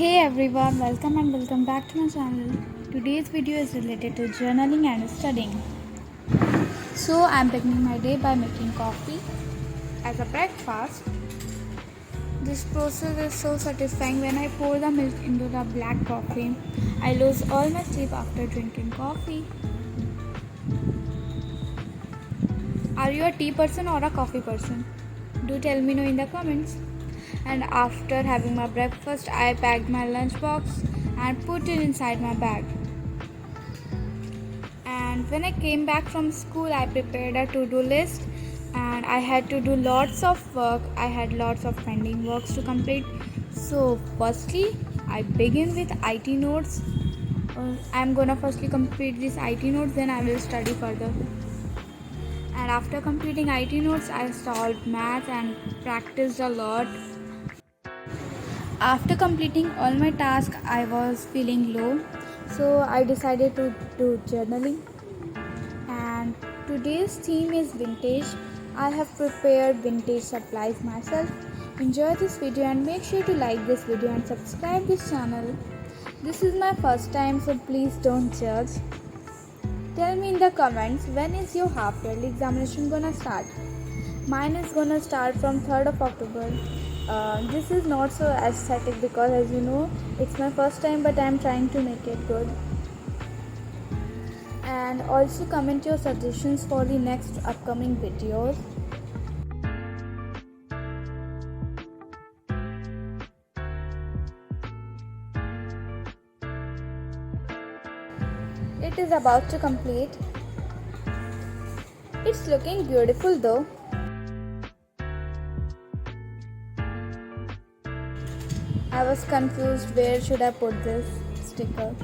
Hey everyone, welcome back to my channel. Today's video is related to journaling and studying. So I'm beginning my day by making coffee as a breakfast. This process is so satisfying when I pour the milk into the black coffee. I lose all my sleep after drinking coffee. Are you a tea person or a coffee person? Do tell me know in the comments. And after having my breakfast, I packed my lunchbox and put it inside my bag. And when I came back from school, I prepared a to-do list and I had to do lots of work. I had lots of pending works to complete. So firstly, I begin with IT notes. I'm gonna firstly complete this IT notes, then I will study further. And after completing IT notes, I solved math and practiced a lot. After completing all my tasks, I was feeling low, so I decided to do journaling. And today's theme is vintage. I have prepared vintage supplies myself. Enjoy this video and make sure to like this video and subscribe this channel. This is my first time, so please don't judge. Tell me in the comments, when is your half yearly examination gonna start? Mine is gonna start from 3rd of October. This is not so aesthetic because, as you know, it's my first time, but I'm trying to make it good. And also comment your suggestions for the next upcoming videos. It is about to complete. It's looking beautiful though. I was confused where should I put this sticker.